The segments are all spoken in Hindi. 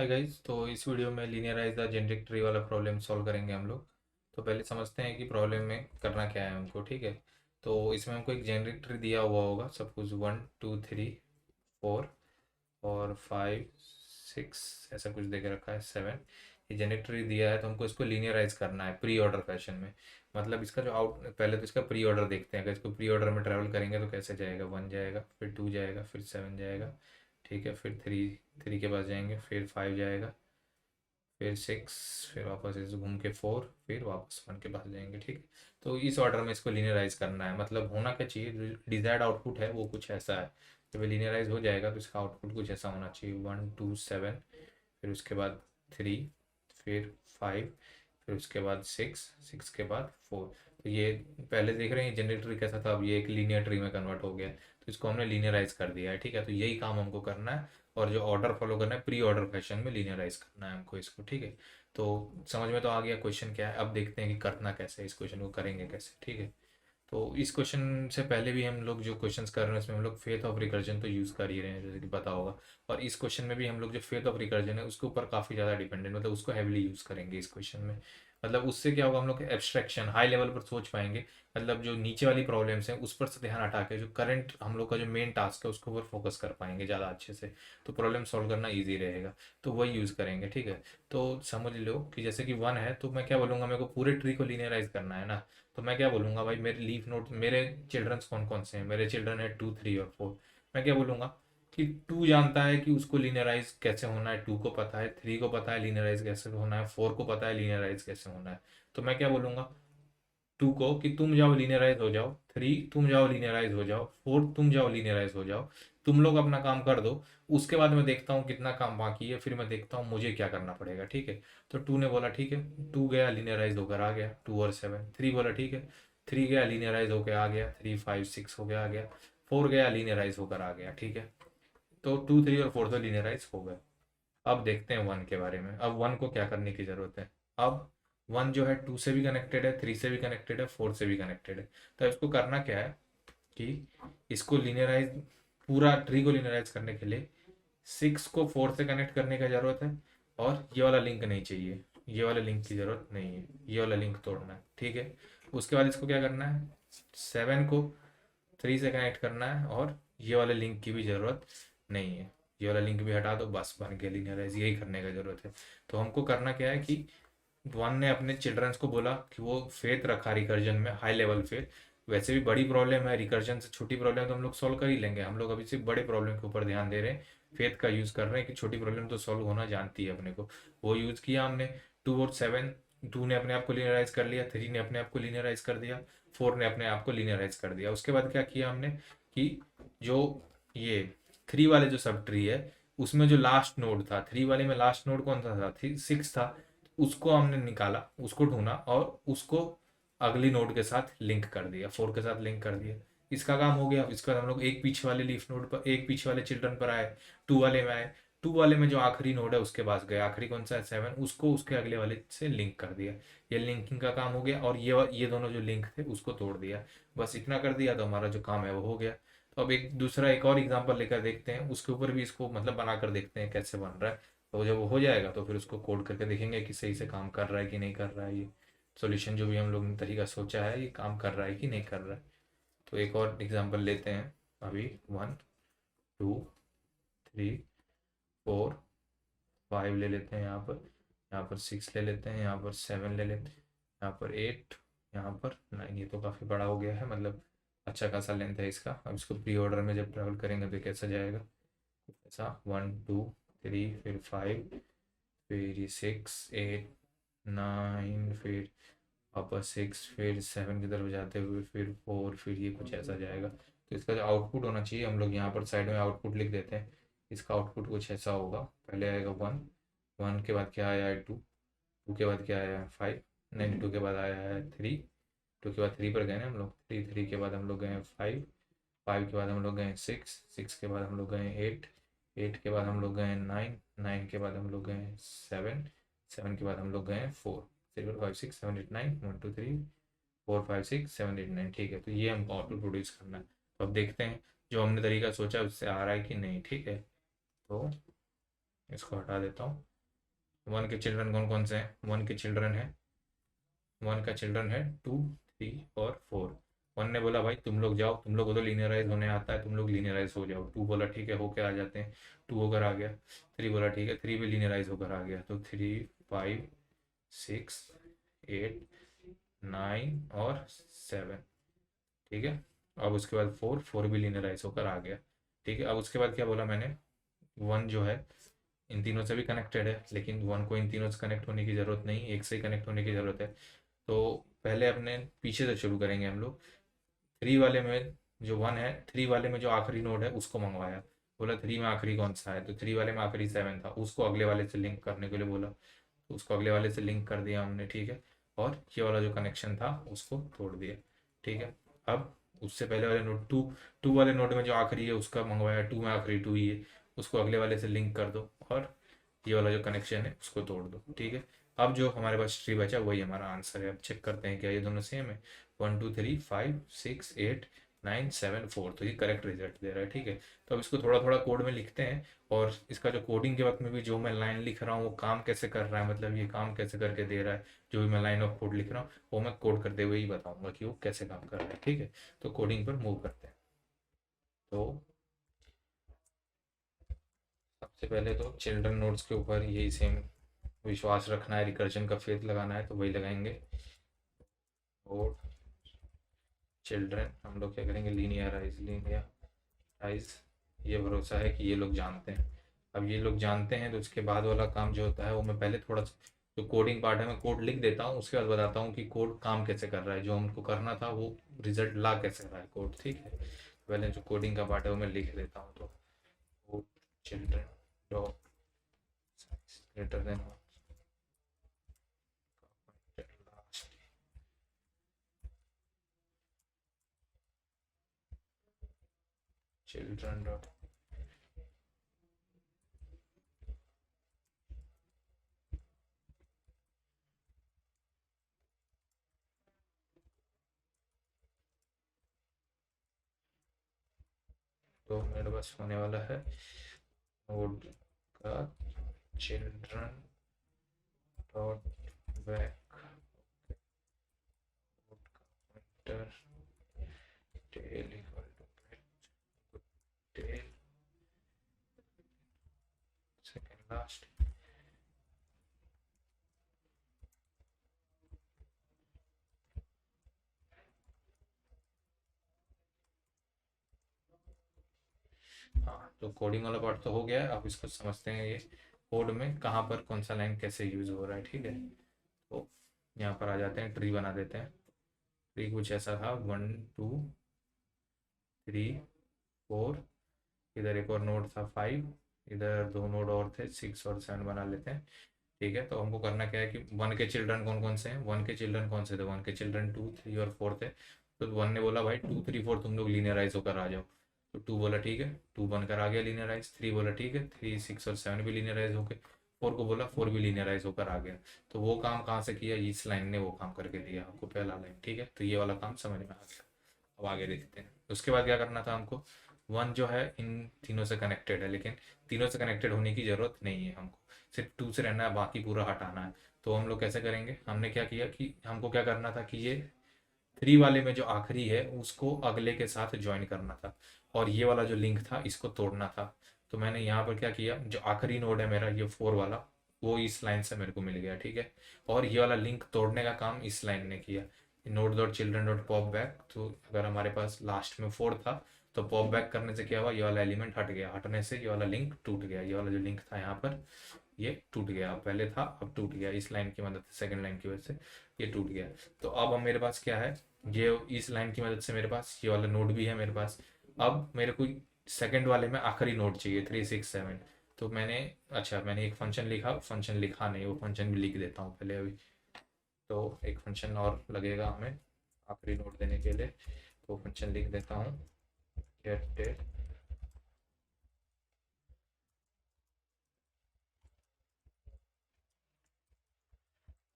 Hi guys. तो इस वीडियो में लीनियराइज द जेनेरिक ट्री वाला प्रॉब्लम सॉल्व करेंगे हम लोग। तो पहले समझते हैं कि प्रॉब्लम में करना क्या है हमको। ठीक है, तो इसमें हमको एक जेनेरिक ट्री दिया हुआ होगा। सपोज 1 2 3 4 और 5 6 ऐसा कुछ दे के रखा है, 7। ये जेनेरिक ट्री दिया है तो हमको इसको लीनियराइज करना है प्री ऑर्डर फैशन में। मतलब इसका जो आउट, पहले तो इसका प्री ऑर्डर देखते हैं। अगर इसको प्री ऑर्डर में ट्रैवल करेंगे तो कैसे जाएगा। 1 जाएगा, फिर 2 जाएगा, फिर 7 जाएगा। ठीक है, फिर 3 के पास जाएंगे, फिर 5 जाएगा, फिर 6, फिर वापस ऐसे घूम के 4, फिर वापस 1 के पास जाएंगे। ठीक है, तो इस ऑर्डर में इसको लीनियराइज करना है। मतलब होना क्या चाहिए, जो डिजायर्ड आउटपुट है वो कुछ ऐसा है। जब लीनियराइज हो जाएगा तो इसका आउटपुट कुछ ऐसा होना चाहिए, 1 2 7, फिर उसके बाद 3, फिर 5, फिर उसके बाद 6 के बाद 4। तो ये पहले देख रहे हैं जनरेट ट्री कैसा था, अब ये एक लीनियर ट्री में कन्वर्ट हो गया है। तो इसको हमने लीनियराइज कर दिया है। ठीक है, तो यही काम हमको करना है। और जो ऑर्डर फॉलो करना है, प्री ऑर्डर फैशन में लीनियराइज करना है हमको इसको। ठीक है, तो समझ में तो आ गया क्वेश्चन क्या है। अब देखते हैं कि करना कैसे है, इस क्वेश्चन को करेंगे कैसे। ठीक है, तो इस क्वेश्चन से पहले भी हम लोग जो क्वेश्चंस कर रहे हैं उसमें हम लोग फेथ ऑफ रिकर्जन तो यूज़ कर ही रहे हैं, जैसे कि पता होगा। और इस क्वेश्चन में भी हम लोग जो फेथ ऑफ रिकर्जन है उसके ऊपर काफ़ी ज़्यादा डिपेंडेंट, मतलब उसको हैविली यूज़ करेंगे इस क्वेश्चन में। मतलब उससे क्या होगा, हम लोग एब्स्ट्रैक्शन हाई लेवल पर सोच पाएंगे। मतलब जो नीचे वाली प्रॉब्लम्स हैं उस पर से ध्यान हटा के जो करंट हम लोग का जो मेन टास्क है उसके ऊपर फोकस कर पाएंगे ज़्यादा अच्छे से। तो प्रॉब्लम सॉल्व करना ईजी रहेगा, तो वही यूज़ करेंगे। ठीक है, तो समझ लो कि जैसे कि 1 है तो मैं क्या बोलूँगा, मेरे को पूरे ट्री को लीनियराइज करना है ना। तो मैं क्या बोलूँगा, भाई मेरे लीफ नोड, मेरे चिल्ड्रंस कौन कौन से हैं। मेरे चिल्ड्रन है 2 3 और 4। मैं क्या बोलूँगा कि 2 जानता है कि उसको लीनियराइज कैसे होना है, 2 को पता है, 3 को पता है लीनियराइज कैसे होना है, 4 को पता है लीनियराइज कैसे होना है। तो मैं क्या बोलूँगा 2 को कि तुम जाओ लीनियराइज हो जाओ, 3 तुम जाओ लीनियराइज हो जाओ, 4 तुम जाओ लीनियराइज हो जाओ। तुम लोग अपना काम कर दो, उसके बाद मैं देखता हूँ कितना काम बाकी है, फिर मैं देखता हूँ मुझे क्या करना पड़ेगा। ठीक है, तो 2 ने बोला ठीक है, 2 गया लीनियराइज होकर आ गया, 2 और 7। 3 बोला ठीक है, 3 गया लीनियराइज होकर आ गया, 3 5 6 हो गया आ गया। 4 गया लीनियराइज होकर आ गया। ठीक है, तो 2 3 और 4 तो लीनियराइज हो गए। अब देखते हैं 1 के बारे में। अब 1 को क्या करने की ज़रूरत है। अब 1 जो है 2 से भी कनेक्टेड है, 3 से भी कनेक्टेड है, 4 से भी कनेक्टेड है। तो इसको करना क्या है कि इसको लीनियराइज, पूरा ट्री को लीनियराइज करने के लिए 6 को 4 से कनेक्ट करने की ज़रूरत है। और ये वाला लिंक नहीं चाहिए, ये वाले लिंक की ज़रूरत नहीं है, ये वाला लिंक तोड़ना है। ठीक है, उसके बाद इसको क्या करना है, 7 को 3 से कनेक्ट करना है और ये वाले लिंक की भी ज़रूरत नहीं है। ये वाला लिंक भी हटा दो, बस बन गया लीनियराइज। यही करने का ज़रूरत है। तो हमको करना क्या है कि 1 ने अपने चिल्ड्रंस को बोला कि वो फेथ रखा रिकर्जन में, हाई लेवल फेथ। वैसे भी बड़ी प्रॉब्लम है, रिकर्जन से छोटी प्रॉब्लम तो हम लोग सॉल्व कर ही लेंगे। हम लोग अभी सिर्फ बड़े प्रॉब्लम के ऊपर ध्यान दे रहे हैं, फेथ का यूज़ कर रहे हैं कि छोटी प्रॉब्लम तो सॉल्व होना जानती है अपने को। वो यूज़ किया हमने। 2 और 7, 2 ने अपने आप को लीनियराइज कर लिया, 3 ने अपने आप को लीनियराइज कर दिया, 4 ने अपने आप को लीनियराइज कर दिया। उसके बाद क्या किया हमने कि जो ये 3 वाले जो सब ट्री है उसमें जो लास्ट नोड था, 3 वाले में लास्ट नोड कौन सा था, 6 था। उसको हमने निकाला, उसको ढूंढा और उसको अगली नोड के साथ लिंक कर दिया, 4 के साथ लिंक कर दिया। इसका काम हो गया। इसके बाद हम लोग एक पीछे वाले लीफ नोड पर, एक पीछे वाले चिल्ड्रन पर आए, 2 वाले में आए। 2 वाले में जो आखिरी नोड है उसके पास गए, आखिरी कौन सा है 7, उसको उसके अगले वाले से लिंक कर दिया। ये लिंकिंग का काम हो गया। और ये दोनों जो लिंक थे उसको तोड़ दिया। बस इतना कर दिया तो हमारा जो काम है वो हो गया। तो अब एक और एग्जांपल लेकर देखते हैं, उसके ऊपर भी इसको मतलब बनाकर देखते हैं कैसे बन रहा है। तो जब वो हो जाएगा तो फिर उसको कोड करके देखेंगे कि सही से काम कर रहा है कि नहीं कर रहा है, ये सॉल्यूशन जो भी हम लोग ने तरीका सोचा है ये काम कर रहा है कि नहीं कर रहा है। तो एक और एग्जांपल लेते हैं अभी। 1 2 3 4 5 ले लेते हैं यहाँ पर 6 ले लेते हैं, यहाँ पर 7 ले लेते हैं, यहाँ पर 8, यहाँ पर 9। ये तो काफ़ी बड़ा हो गया है, मतलब अच्छा खासा लेंथ है इसका। अब इसको प्री ऑर्डर में जब ट्रैवल करेंगे तो कैसा जाएगा, ऐसा 1 2 3, फिर 5, फिर ये 6 8 9, फिर वापस 6, फिर 7 की तरफ जाते हुए फिर 4, फिर ये कुछ ऐसा जाएगा। तो इसका जो आउटपुट होना चाहिए, हम लोग यहाँ पर साइड में आउटपुट लिख देते हैं। इसका आउटपुट कुछ ऐसा होगा, पहले आएगा 1, 1 के बाद क्या आया है 2, 2 के बाद क्या आया है 5, नहीं 2 के बाद आया है 3, 2 के बाद 3 पर गए ना हम लोग, 3 के बाद हम लोग गए 5, 5 के बाद हम लोग गए 6, 6 के बाद हम लोग गए 8, 8 के बाद हम लोग गए 9, 9 के बाद हम लोग गए 7, 7 के बाद हम लोग गए 4। 0 5 6 7 8 9, 1 2 3 4 5 6 7 8 9। ठीक है, तो ये हमको आउटपुट प्रोड्यूस करना है। तो अब देखते हैं जो हमने तरीका सोचा उससे आ रहा है कि नहीं। ठीक है, तो इसको हटा देता हूँ। वन के चिल्ड्रन कौन कौन से हैं? वन का चिल्ड्रन है 2, 3 और 4। वन ने बोला भाई तुम लोग जाओ, तुम लोग को तो लीनियराइज होने आता है, तुम लोग लीनियराइज हो जाओ। टू बोला ठीक है, होके आ जाते हैं। टू होकर आ गया। थ्री बोला ठीक है, थ्री भी लीनियराइज होकर आ गया। तो 3, 5, 6, 8, 9 और 7। ठीक है। अब उसके बाद फोर, फोर भी लीनियराइज होकर आ गया। ठीक है। अब उसके बाद क्या बोला मैंने, वन जो है इन तीनों से भी कनेक्टेड है, लेकिन वन को इन तीनों से कनेक्ट होने की ज़रूरत नहीं, एक से ही कनेक्ट होने की ज़रूरत है। तो पहले अपने पीछे से शुरू करेंगे हम लोग। थ्री वाले में जो वन है, थ्री वाले में जो आखिरी नोड है उसको मंगवाया। बोला थ्री में आखिरी कौन सा है, तो थ्री वाले में आखिरी 7 था, उसको अगले वाले से लिंक करने के लिए बोला। तो उसको अगले वाले से लिंक कर दिया हमने। ठीक है। और ये वाला जो कनेक्शन था उसको तोड़ दिया। ठीक है। अब उससे पहले वाले नोड टू, टू वाले नोड में जो आखिरी है उसका मंगवाया, टू में आखिरी टू ही है, उसको अगले वाले से लिंक कर दो और ये वाला जो कनेक्शन है उसको तोड़ दो। ठीक है। अब जो हमारे पास ट्री बचा वही हमारा आंसर है। अब चेक करते हैं क्या ये दोनों सेम है। 1 2 3 5 6 8 9 7 4, तो ये करेक्ट रिजल्ट दे रहा है। ठीक है। तो अब इसको थोड़ा थोड़ा कोड में लिखते हैं, और इसका जो कोडिंग के वक्त में भी जो मैं लाइन लिख रहा हूँ वो काम कैसे कर रहा है, मतलब ये काम कैसे करके दे रहा है, जो भी मैं लाइन ऑफ कोड लिख रहा हूँ वो मैं कोड करते हुए ही बताऊंगा कि वो कैसे काम कर रहा है। ठीक है। तो कोडिंग पर मूव करते हैं। तो सबसे पहले तो चिल्ड्रन नोड्स के ऊपर यही सेम विश्वास रखना है, रिकर्जन का फेथ लगाना है, तो वही लगाएंगे। और चिल्ड्रन हम लोग क्या करेंगे, लीनियराइज। ये भरोसा है कि ये लोग जानते हैं। अब ये लोग जानते हैं तो उसके बाद वाला काम जो होता है वो मैं पहले थोड़ा सा, जो कोडिंग पार्ट है मैं कोड लिख देता हूँ, उसके बाद बताता हूँ कि कोड काम कैसे कर रहा है, जो हमको करना था वो रिजल्ट ला कैसे रहा है कोड। ठीक है। पहले जो कोडिंग का पार्ट है वो मैं लिख देता हूँ। तो children dot greater than children dot, तो मेरे पास होने वाला है नोड का children dot back pointer tail equal to tail second last. हाँ, तो कोडिंग वाला पार्ट तो हो गया है। अब इसको समझते हैं ये कोड में कहाँ पर कौन सा लाइन कैसे यूज हो रहा है। ठीक है। तो यहाँ पर आ जाते हैं, ट्री बना देते हैं। ट्री कुछ ऐसा था, 1 2 3 4, इधर एक और नोड था 5, इधर दो नोड और थे 6 और 7 बना लेते हैं। ठीक है। तो हमको करना क्या है कि वन के चिल्ड्रन कौन कौन से हैं, वन के चिल्ड्रन कौन से थे, वन के चिल्ड्रन 2 3 और 4 थे। तो वन ने बोला भाई 2 3 4 तुम लोग लीनियराइज होकर आ जाओ। तो टू बोला ठीक है, टू बनकर आ गया लीनियराइज। थ्री बोला ठीक है, 3 6 और 7 भी लीनियराइज हो गए। फोर को बोला फोर भी लीनियराइज होकर आ गया। तो वो काम कहाँ से किया, इस लाइन ने वो काम करके दिया हमको, पहला लाइन। ठीक है। तो ये वाला काम समझ में आ गया। अब आगे देखते हैं उसके बाद क्या करना था हमको। वन जो है इन तीनों से कनेक्टेड है, लेकिन तीनों से कनेक्टेड होने की ज़रूरत नहीं है हमको, सिर्फ टू से रहना है, बाकी पूरा हटाना है। तो हम लोग कैसे करेंगे, हमने क्या किया कि हमको क्या करना था कि ये थ्री वाले में जो आखिरी है उसको अगले के साथ ज्वाइन करना था, और ये वाला जो लिंक था इसको तोड़ना था। तो मैंने यहाँ पर क्या किया, जो आखिरी नोड है मेरा ये 4 वाला, वो इस लाइन से मेरे को मिल गया। ठीक है। और ये वाला लिंक तोड़ने का काम इस लाइन ने किया, node dot children dot pop back. तो अगर हमारे पास लास्ट में 4 था तो पॉप बैक करने से क्या हुआ, ये वाला एलिमेंट हट गया, हटने से ये वाला लिंक टूट गया। ये वाला जो लिंक था यहाँ पर ये टूट गया, पहले था अब टूट गया, इस लाइन की मदद से, सेकंड लाइन की वजह से ये टूट गया। तो अब मेरे पास क्या है, ये इस लाइन की मदद से मेरे पास ये वाला नोड भी है मेरे पास। अब मेरे को सेकंड वाले में आखिरी नोड चाहिए 3 6 7। तो मैंने, अच्छा मैंने एक फंक्शन लिखा, फंक्शन लिखा नहीं, वो फंक्शन भी लिख देता हूँ पहले अभी। तो एक फंक्शन और लगेगा हमें आखिरी नोड देने के लिए, तो फंक्शन लिख देता हूँ, गेट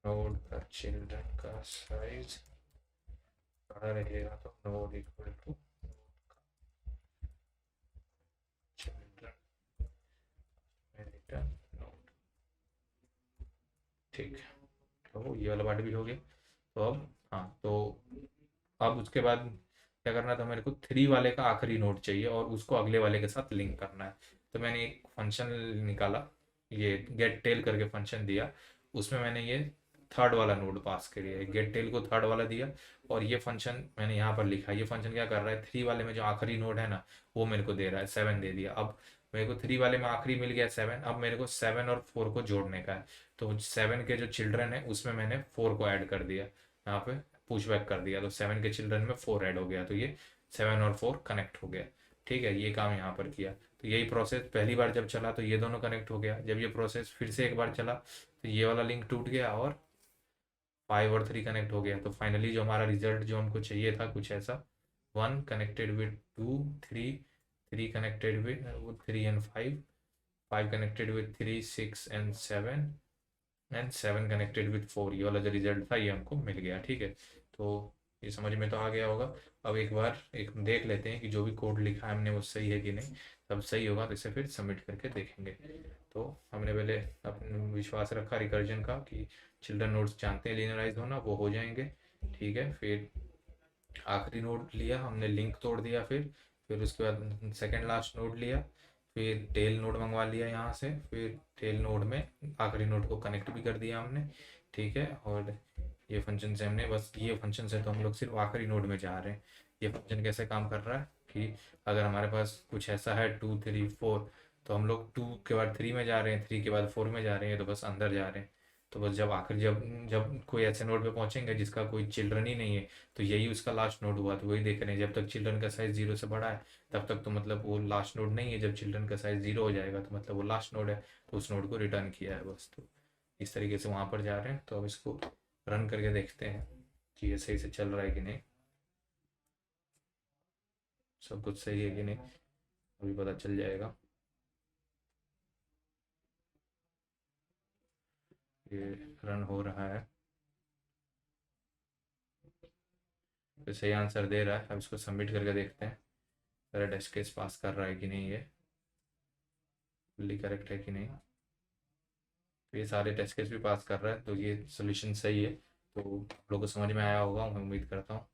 नोड का चिल्ड्रन का साइज बड़ा रहेगा, तो नोड इक्वल टू चिल्ड्रन में रिटर्न नोड। ठीक, तो ये वाला पार्ट भी हो गया। तो अब हाँ, तो अब उसके बाद क्या करना था मेरे को, 3 वाले का आखिरी नोड चाहिए और उसको अगले वाले के साथ लिंक करना है। तो मैंने एक फंक्शन निकाला, ये गेट टेल करके फंक्शन दिया। उसमें मैंने ये थर्ड वाला नोड पास किया, गेट टेल को थर्ड वाला दिया। और ये फंक्शन मैंने यहाँ पर लिखा, ये फंक्शन क्या कर रहा है, 3 वाले में जो आखिरी नोड है ना, वो मेरे को दे रहा है 7 दे दिया। अब मेरे को 3 वाले में आखिरी मिल गया 7, अब मेरे को 7 और 4 को जोड़ने का है। तो 7 के जो चिल्ड्रन है उसमें मैंने 4 को ऐड कर दिया, यहाँ पे पुश बैक कर दिया, तो 7 के चिल्ड्रन में 4 ऐड हो गया, तो ये 7 और 4 कनेक्ट हो गया। ठीक है, ये काम यहाँ पर किया। तो यही प्रोसेस पहली बार जब चला तो ये दोनों कनेक्ट हो गया, जब ये प्रोसेस फिर से एक बार चला तो ये वाला लिंक टूट गया और 5 और 3 कनेक्ट हो गया। तो फाइनली जो हमारा रिजल्ट जो हमको चाहिए था कुछ ऐसा, 1 connected with 2, 3, 3 connected with 3 and 5, 5 connected with 3, 6 and 7 and 7 connected with 4, ये वाला जो रिजल्ट था ये हमको मिल गया। ठीक है, तो ये समझ में तो आ गया होगा। अब एक बार एक देख लेते हैं कि जो भी कोड लिखा है हमने वो सही है कि नहीं। तब सही होगा तो इसे फिर सबमिट करके देखेंगे। तो हमने पहले अपने विश्वास रखा रिकर्जन का कि चिल्ड्रन नोड्स जानते हैं लीनियराइज होना, वो हो जाएंगे। ठीक है, फिर आखिरी नोड लिया हमने, लिंक तोड़ दिया, फिर उसके बाद सेकंड लास्ट नोड लिया, फिर टेल नोड मंगवा लिया यहाँ से, फिर टेल नोड में आखिरी नोड को कनेक्ट भी कर दिया हमने। ठीक है, और ये फंक्शन से हमने बस, ये फंक्शन से तो हम लोग सिर्फ आखिरी नोड में जा रहे हैं। ये फंक्शन कैसे काम कर रहा है कि अगर हमारे पास कुछ ऐसा है 2, 3, 4, तो हम लोग 2 के बाद 3 में जा रहे हैं, 3 के बाद 4 में जा रहे हैं, तो बस अंदर जा रहे हैं। तो बस जब आखिर जब जब कोई ऐसे नोड पे पहुंचेंगे जिसका कोई चिल्ड्रन ही नहीं है, तो यही उसका लास्ट नोड हुआ। तो वही देख रहे हैं, जब तक चिल्ड्रन का साइज 0 से बड़ा है तब तक तो मतलब वो लास्ट नोड नहीं है, जब चिल्ड्रन का साइज 0 हो जाएगा तो मतलब वो लास्ट नोड है। तो उस नोड को रिटर्न किया है बस। तो इस तरीके से वहाँ पर जा रहे हैं। तो अब इसको रन करके देखते हैं कि ये सही से चल रहा है कि नहीं, सब कुछ सही है कि नहीं, अभी पता चल जाएगा। ये रन हो रहा है, तो सही आंसर दे रहा है। अब इसको सबमिट करके देखते हैं मेरा टेस्ट केस पास कर रहा है कि नहीं, ये फुल्ली करेक्ट है कि नहीं। तो ये सारे टेस्ट केस भी पास कर रहा है, तो ये सोल्यूशन सही है। तो आप लोगों को समझ में आया होगा, मैं उम्मीद करता हूँ।